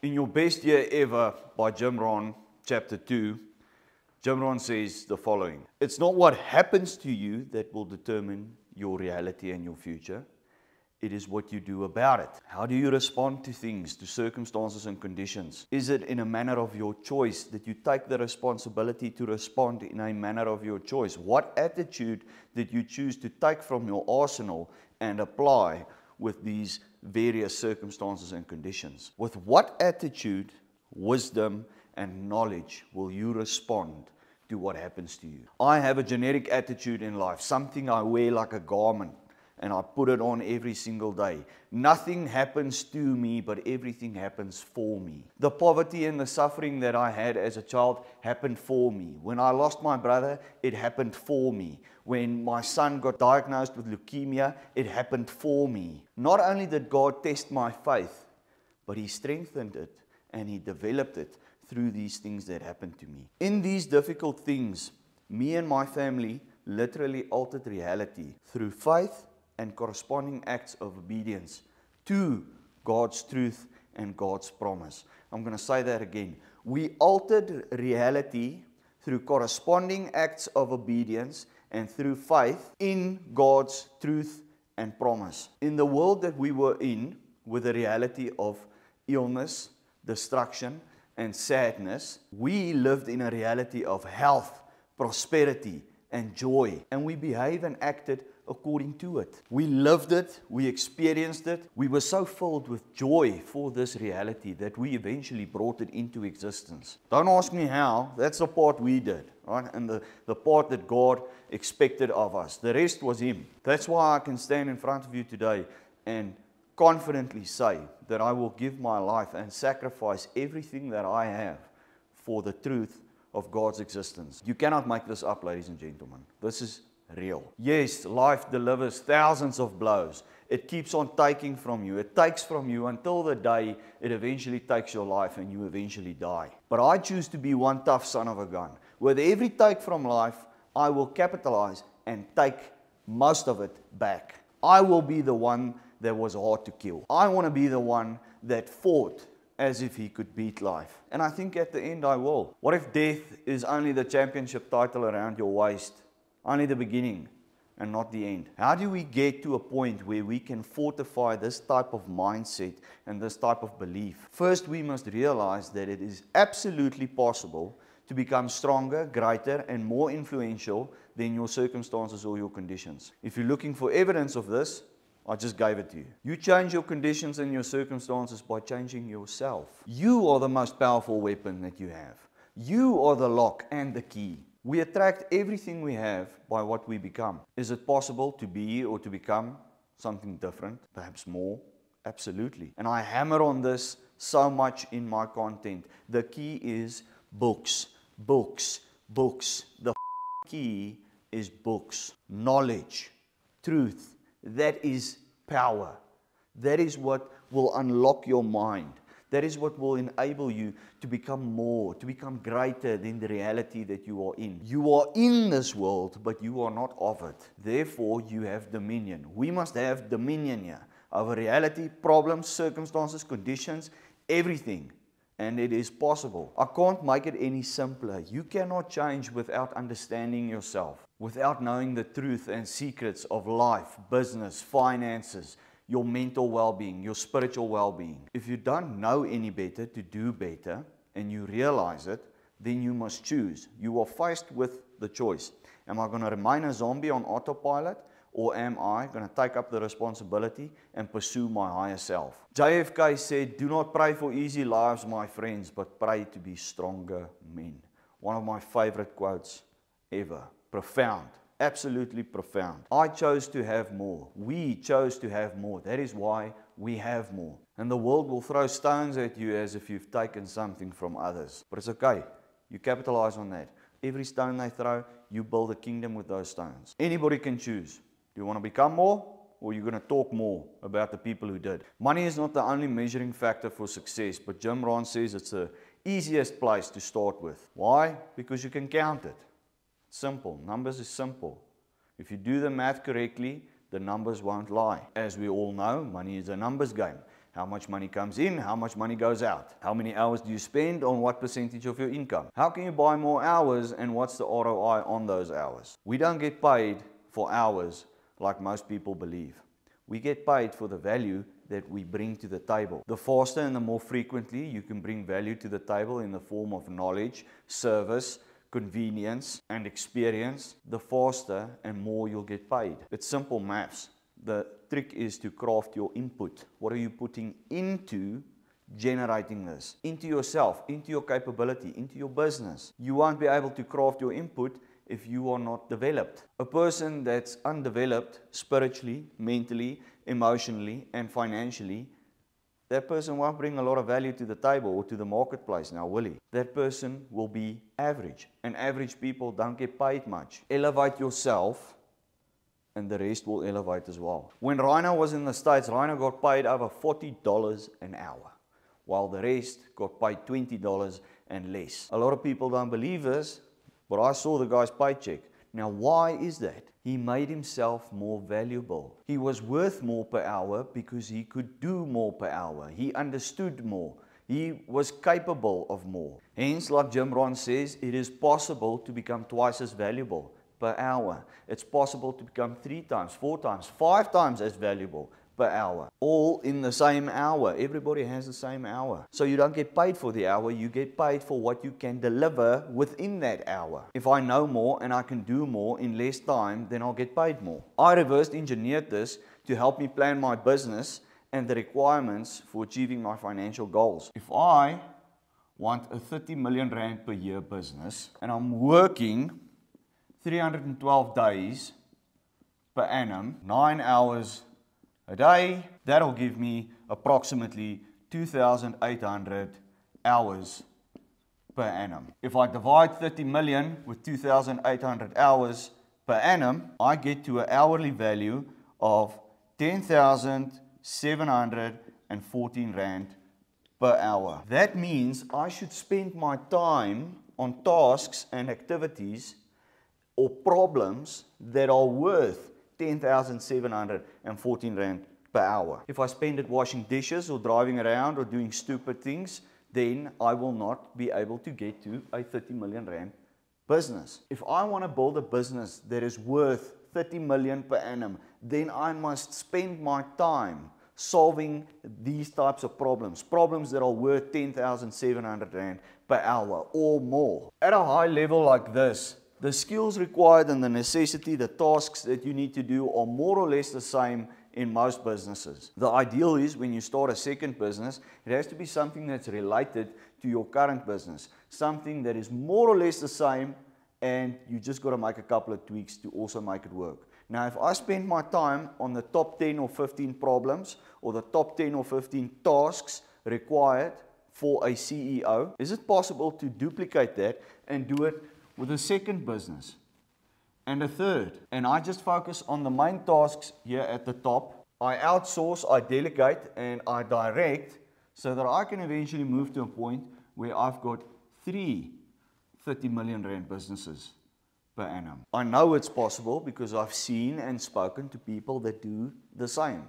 In Your Best Year Ever by Jim Rohn, chapter 2, Jim Rohn says the following: "It's not what happens to you that will determine your reality and your future. It is what you do about it. How do you respond to things, to circumstances and conditions? Is it in a manner of your choice that you take the responsibility to respond in a manner of your choice? What attitude did you choose to take from your arsenal and apply with these various circumstances and conditions? With what attitude, wisdom, and knowledge will you respond to what happens to you?" I have a generic attitude in life, something I wear like a garment, and I put it on every single day. Nothing happens to me, but everything happens for me. The poverty and the suffering that I had as a child happened for me. When I lost my brother, it happened for me. When my son got diagnosed with leukemia, it happened for me. Not only did God test my faith, but He strengthened it and He developed it through these things that happened to me. In these difficult things, me and my family literally altered reality through faith and corresponding acts of obedience to God's truth and God's promise. I'm going to say that again. We altered reality through corresponding acts of obedience and through faith in God's truth and promise. In the world that we were in, with the reality of illness, destruction, and sadness, we lived in a reality of health, prosperity, and joy, and we behaved and acted according to it. We lived it, we experienced it. We were so filled with joy for this reality that we eventually brought it into existence. Don't ask me how, that's the part we did, right? And the part that God expected of us. The rest was Him. That's why I can stand in front of you today and confidently say that I will give my life and sacrifice everything that I have for the truth of God's existence. You cannot make this up, ladies and gentlemen. This is real. Yes, life delivers thousands of blows. It keeps on taking from you. It takes from you until the day it eventually takes your life and you eventually die. But I choose to be one tough son of a gun. With every take from life, I will capitalize and take most of it back. I will be the one that was hard to kill. I want to be the one that fought as if he could beat life. And I think at the end I will. What if death is only the championship title around your waist? Only the beginning and not the end? How do we get to a point where we can fortify this type of mindset and this type of belief? First, we must realize that it is absolutely possible to become stronger, greater, and more influential than your circumstances or your conditions. If you're looking for evidence of this, I just gave it to you. You change your conditions and your circumstances by changing yourself. You are the most powerful weapon that you have. You are the lock and the key. We attract everything we have by what we become. Is it possible to be or to become something different, perhaps more? Absolutely. And I hammer on this so much in my content. The key is books, books, books. The key is books. Knowledge, truth. That is power. That is what will unlock your mind. That is what will enable you to become more, to become greater than the reality that you are in. You are in this world, but you are not of it. Therefore, you have dominion. We must have dominion here over reality, problems, circumstances, conditions, everything. And it is possible. I can't make it any simpler. You cannot change without understanding yourself, without knowing the truth and secrets of life, business, finances, your mental well-being, your spiritual well-being. If you don't know any better to do better, and you realize it, then you must choose. You are faced with the choice. Am I going to remain a zombie on autopilot? Or am I going to take up the responsibility and pursue my higher self? JFK said, "Do not pray for easy lives, my friends, but pray to be stronger men." One of my favorite quotes ever. Profound. Absolutely profound. I chose to have more. We chose to have more. That is why we have more. And the world will throw stones at you as if you've taken something from others. But it's okay. You capitalize on that. Every stone they throw, you build a kingdom with those stones. Anybody can choose. Do you want to become more, or are you going to talk more about the people who did? Money is not the only measuring factor for success, but Jim Rohn says it's the easiest place to start with. Why? Because you can count it. Simple. Numbers is simple. If you do the math correctly, the numbers won't lie. As we all know, money is a numbers game. How much money comes in, how much money goes out. How many hours do you spend on what percentage of your income? How can you buy more hours and what's the ROI on those hours? We don't get paid for hours like most people believe. We get paid for the value that we bring to the table. The faster and the more frequently you can bring value to the table in the form of knowledge, service, convenience, and experience, the faster and more you'll get paid. It's simple maths. The trick is to craft your input. What are you putting into generating this? Into yourself, into your capability, into your business. You won't be able to craft your input if you are not developed. A person that's undeveloped spiritually, mentally, emotionally, and financially, that person won't bring a lot of value to the table or to the marketplace now, will he? That person will be average. And average people don't get paid much. Elevate yourself and the rest will elevate as well. When Rhino was in the States, Rhino got paid over $40 an hour, while the rest got paid $20 and less. A lot of people don't believe this, but I saw the guy's paycheck. Now, why is that? He made himself more valuable. He was worth more per hour because he could do more per hour. He understood more. He was capable of more. Hence, like Jim Rohn says, it is possible to become twice as valuable per hour. It's possible to become 3 times, 4 times, 5 times as valuable per hour. All in the same hour. Everybody has the same hour. So you don't get paid for the hour, you get paid for what you can deliver within that hour. If I know more and I can do more in less time, then I'll get paid more. I reverse engineered this to help me plan my business and the requirements for achieving my financial goals. If I want a 30 million rand per year business and I'm working 312 days per annum, 9 hours a day, that'll give me approximately 2,800 hours per annum. If I divide 30 million with 2,800 hours per annum, I get to an hourly value of 10,714 rand per hour. That means I should spend my time on tasks and activities or problems that are worth 10,714 rand per hour. If I spend it washing dishes or driving around or doing stupid things, then I will not be able to get to a 30 million rand business. If I want to build a business that is worth 30 million per annum, then I must spend my time solving these types of problems that are worth 10,700 rand per hour or more. At a high level like this, the skills required and the necessity, the tasks that you need to do are more or less the same in most businesses. The ideal is when you start a second business, it has to be something that's related to your current business. Something that is more or less the same and you just got to make a couple of tweaks to also make it work. Now, if I spend my time on the top 10 or 15 problems or the top 10 or 15 tasks required for a CEO, is it possible to duplicate that and do it with a second business and a third? And I just focus on the main tasks here at the top. I outsource, I delegate, and I direct so that I can eventually move to a point where I've got 3 30 million rand businesses per annum. I know it's possible because I've seen and spoken to people that do the same.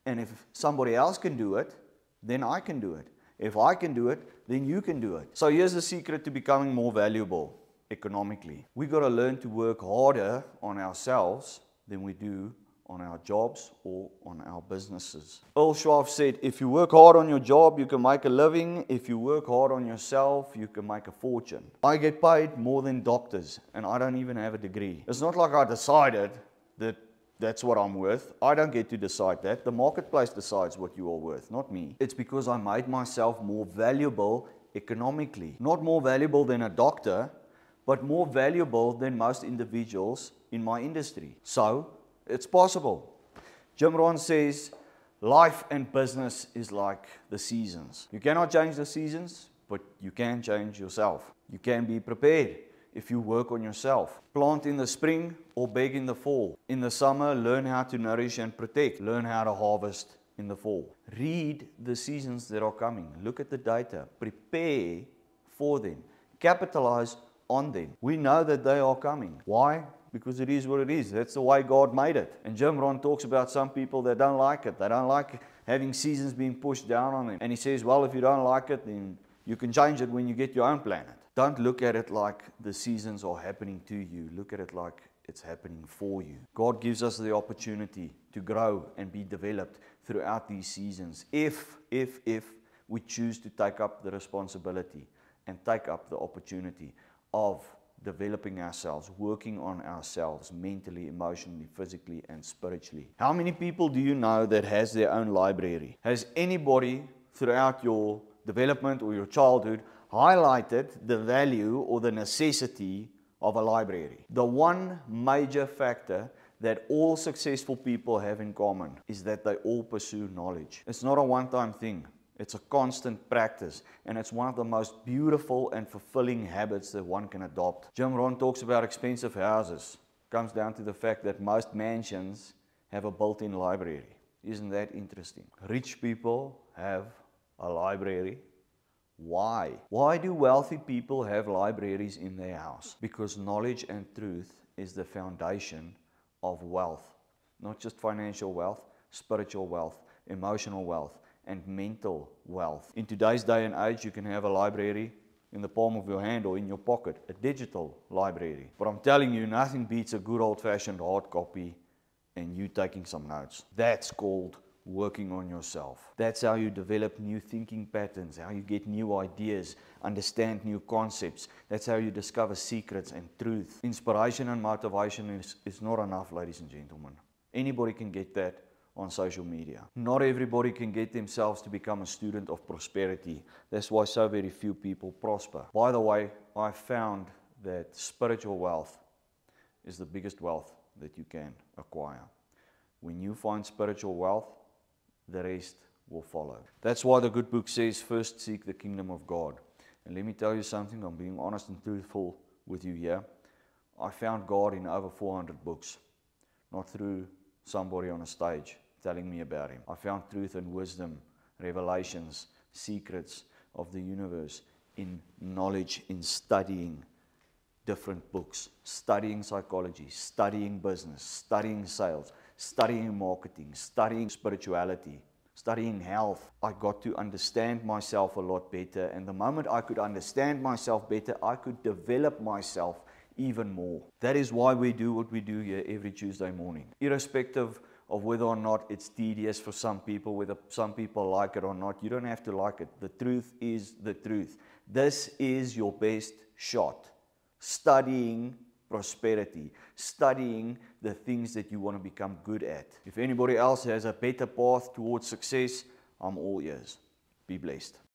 And if somebody else can do it, then I can do it. If I can do it, then you can do it. So here's the secret to becoming more valuable economically. We got to learn to work harder on ourselves than we do on our jobs or on our businesses. Earl Schwab said, if you work hard on your job, you can make a living. If you work hard on yourself, you can make a fortune. I get paid more than doctors, and I don't even have a degree. It's not like I decided that that's what I'm worth. I don't get to decide that. The marketplace decides what you are worth, not me. It's because I made myself more valuable economically. Not more valuable than a doctor, but more valuable than most individuals in my industry. So, it's possible. Jim Rohn says, life and business is like the seasons. You cannot change the seasons, but you can change yourself. You can be prepared if you work on yourself. Plant in the spring or beg in the fall. In the summer, learn how to nourish and protect. Learn how to harvest in the fall. Read the seasons that are coming. Look at the data. Prepare for them. Capitalize on them. We know that they are coming. Why? Because it is what it is. That's the way God made it. And Jim Rohn talks about some people that don't like it. They don't like having seasons being pushed down on them. And he says, well, if you don't like it, then you can change it when you get your own planet. Don't look at it like the seasons are happening to you. Look at it like it's happening for you. God gives us the opportunity to grow and be developed throughout these seasons if we choose to take up the responsibility and take up the opportunity of developing ourselves, working on ourselves mentally, emotionally, physically, and spiritually. How many people do you know that has their own library? Has anybody throughout your development or your childhood highlighted the value or the necessity of a library? The one major factor that all successful people have in common is that they all pursue knowledge. It's not a one-time thing. It's a constant practice, and it's one of the most beautiful and fulfilling habits that one can adopt. Jim Rohn talks about expensive houses. Comes down to the fact that most mansions have a built-in library. Isn't that interesting? Rich people have a library. Why? Why do wealthy people have libraries in their house? Because knowledge and truth is the foundation of wealth. Not just financial wealth, spiritual wealth, emotional wealth, and mental wealth. In today's day and age, you can have a library in the palm of your hand or in your pocket, a digital library. But I'm telling you, nothing beats a good old-fashioned hard copy and you taking some notes. That's called working on yourself. That's how you develop new thinking patterns, how you get new ideas, understand new concepts. That's how you discover secrets and truth. Inspiration and motivation is not enough, ladies and gentlemen. Anybody can get that on social media. Not everybody can get themselves to become a student of prosperity. That's why so very few people prosper. By the way, I found that spiritual wealth is the biggest wealth that you can acquire. When you find spiritual wealth, the rest will follow. That's why the good book says, first seek the kingdom of God. And let me tell you something, I'm being honest and truthful with you here. I found God in over 400 books, not through somebody on a stage telling me about Him. I found truth and wisdom, revelations, secrets of the universe in knowledge, in studying different books, studying psychology, studying business, studying sales, studying marketing, studying spirituality, studying health. I got to understand myself a lot better, and the moment I could understand myself better, I could develop myself even more. That is why we do what we do here every Tuesday morning. Irrespective of whether or not it's tedious for some people, whether some people like it or not, you don't have to like it. The truth is the truth. This is your best shot. Studying prosperity, studying the things that you want to become good at. If anybody else has a better path towards success, I'm all ears. Be blessed.